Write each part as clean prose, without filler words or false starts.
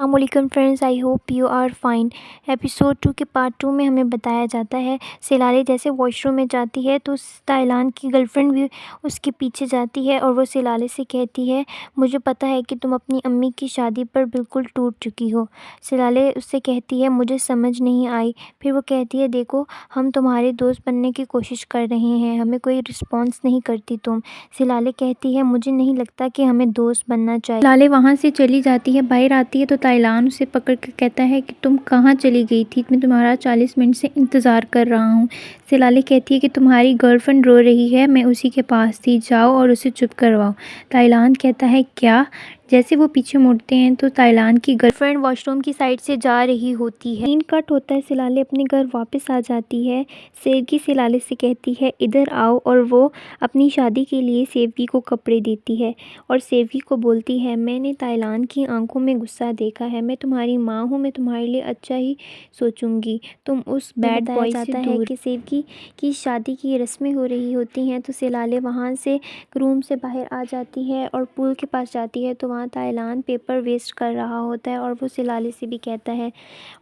अस्सलामुअलैकुम friends, I hope you are fine. Episode 2 के part 2 में हमें बताया जाता है सिलाले जैसे वॉशरूम में जाती है तो ताइलान की गर्लफ्रेंड भी उसके पीछे जाती है और वो सिलाले से कहती है, मुझे पता है कि तुम अपनी अम्मी की शादी पर बिल्कुल टूट चुकी हो। सिलाले उससे कहती है, मुझे समझ नहीं आई। फिर वो कहती है, देखो हम तुम्हारे दोस्त बनने की कोशिश कर रहे हैं, हमें कोई रिस्पॉन्स नहीं करती तुम। सिलाले कहती है, मुझे नहीं लगता कि हमें दोस्त बनना चाहिए। सिलाले वहाँ से चली जाती है, बाहर आती है तो ताइलान उसे पकड़ कर कहता है कि तुम कहाँ चली गई थी, मैं तुम्हारा 40 मिनट से इंतज़ार कर रहा हूँ। सिलाले कहती है कि तुम्हारी गर्लफ्रेंड रो रही है, मैं उसी के पास थी, जाओ और उसे चुप करवाओ। ताइलान कहता है क्या? जैसे वो पीछे मुड़ते हैं तो ताइलान की गर्लफ्रेंड वॉशरूम की साइड से जा रही होती है। सीन कट होता है, सिलाले अपने घर वापस आ जाती है। सेवगी सिलाले से कहती है, इधर आओ, और वो अपनी शादी के लिए सेवगी को कपड़े देती है और सेवगी को बोलती है, मैंने ताइलान की आंखों में गुस्सा देखा है, मैं तुम्हारी माँ हूँ, मैं तुम्हारे लिए अच्छा ही सोचूंगी, तुम उस बैड बॉय से दूर। है कि सेवगी की शादी की रस्में हो रही होती हैं तो सिलाले वहाँ से रूम से बाहर आ जाती है और पूल के पास जाती है तो वहाँ ताइलान पेपर वेस्ट कर रहा होता है और वो सिलाले से भी कहता है,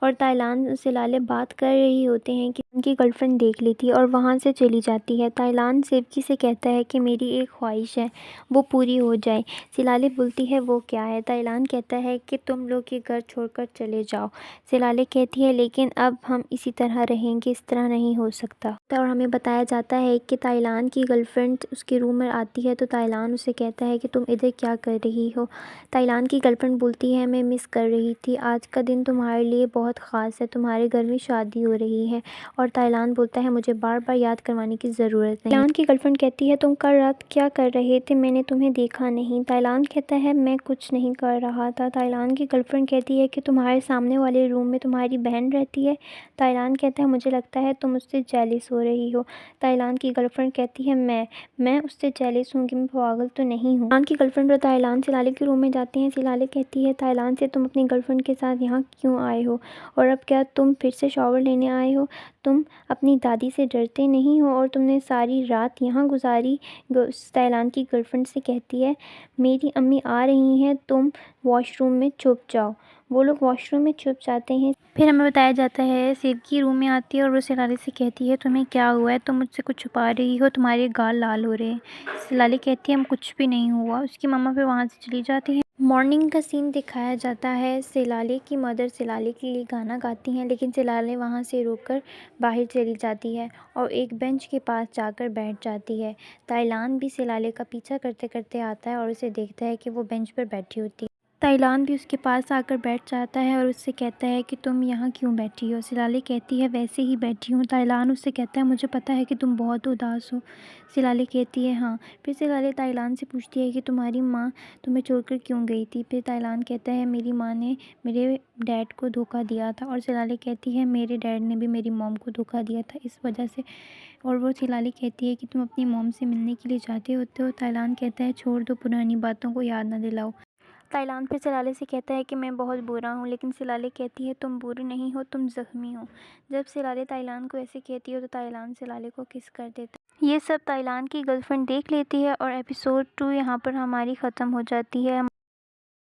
और ताइलान सिलाले बात कर रही होते हैं कि उनकी गर्लफ्रेंड देख ली थी और वहाँ से चली जाती है। ताइलान सेवगी से कहता है कि मेरी एक ख्वाहिश है, वो पूरी हो जाए। सिलाले बोलती है, वो क्या है? ताइलान कहता है कि तुम लोग ये घर छोड़कर चले जाओ। सिलाले कहती है, लेकिन अब हम इसी तरह रहेंगे, इस तरह नहीं हो सकता। और हमें बताया जाता है कि ताइलान की गर्लफ्रेंड उसके रूम में आती है तो ताइलान उसे कहता है कि तुम इधर क्या कर रही हो। ताइलान की गर्लफ्रेंड बोलती है, मैं मिस कर रही थी, आज का दिन तुम्हारे लिए बहुत ख़ास है, तुम्हारे घर में शादी हो रही है। और ताइलान बोलता है, मुझे बार बार याद करवाने की ज़रूरत नहीं। ताइलान की गर्लफ्रेंड कहती है, तुम कल रात क्या कर रहे थे, मैंने तुम्हें देखा नहीं। ताइलान कहता है, मैं कुछ नहीं कर रहा था। ताइलान की गर्लफ्रेंड कहती है कि तुम्हारे सामने वाले रूम में तुम्हारी बहन रहती है। ताइलान कहता है, मुझे लगता है तुम उससे जेलिस हो रही हो। ताइलान की गर्लफ्रेंड कहती है, मैं उससे जेलिस हूँ कि मैं पागल तो नहीं हूँ। ताइलान की गर्लफ्रेंड और ताइलान सिलाले के रूम में जाते हैं। सिलाले कहती है ताइलान से, तुम अपनी गर्लफ्रेंड के साथ यहाँ क्यों आए हो, और अब क्या तुम फिर से शॉवर लेने आए हो? तुम अपनी दादी से डरते नहीं हो और तुमने सारी रात यहाँ गुजारी। ताइलान की गर्लफ्रेंड से कहती है, मेरी अम्मी आ रही हैं, तुम वॉशरूम में छुप जाओ। वो लोग वॉशरूम में छुप जाते हैं। फिर हमें बताया जाता है सेवगी रूम में आती है और वो सिलाले से कहती है, तुम्हें क्या हुआ है, तुम मुझसे कुछ छुपा रही हो, तुम्हारे गाल लाल हो रहे हैं। सिलाले कहती है, हम कुछ भी नहीं हुआ। उसकी मम्मा फिर वहाँ से चली जाती है। मॉर्निंग का सीन दिखाया जाता है। सिलाले की मदर सिलाले के लिए गाना गाती हैं, लेकिन सिलाले वहाँ से रुककर बाहर चली जाती है और एक बेंच के पास जाकर बैठ जाती है। ताइलान भी सिलाले का पीछा करते करते आता है और उसे देखता है कि वो बेंच पर बैठी होती है। ताइलान भी उसके पास आकर बैठ जाता है और उससे कहता है कि तुम यहाँ क्यों बैठी हो। सिलाले कहती है, वैसे ही बैठी हूँ। ताइलान उससे कहता है, मुझे पता है कि तुम बहुत उदास हो। सिलाले कहती है, हाँ। फिर सिलाले ताइलान से पूछती है कि तुम्हारी माँ तुम्हें छोड़कर क्यों गई थी। फिर ताइलान कहता है, मेरी माँ ने मेरे डैड को धोखा दिया था। और सिलाले कहती है, मेरे डैड ने भी मेरी मॉम को धोखा दिया था, इस वजह से। और वो सिलाले कहती है कि तुम अपनी मॉम से मिलने के लिए चाहते होते हो। ताइलान कहता है, छोड़ दो, पुरानी बातों को याद ना दिलाओ। ताइलान फिर सिलाले से कहता है कि मैं बहुत बुरा हूँ, लेकिन सिलाले कहती है, तुम बुरे नहीं हो, तुम ज़ख्मी हो। जब सिलाले ताइलान को ऐसे कहती हो तो ताइलान सिलाले को किस कर देता है। ये सब ताइलान की गर्लफ्रेंड देख लेती है और एपिसोड 2 यहाँ पर हमारी ख़त्म हो जाती है।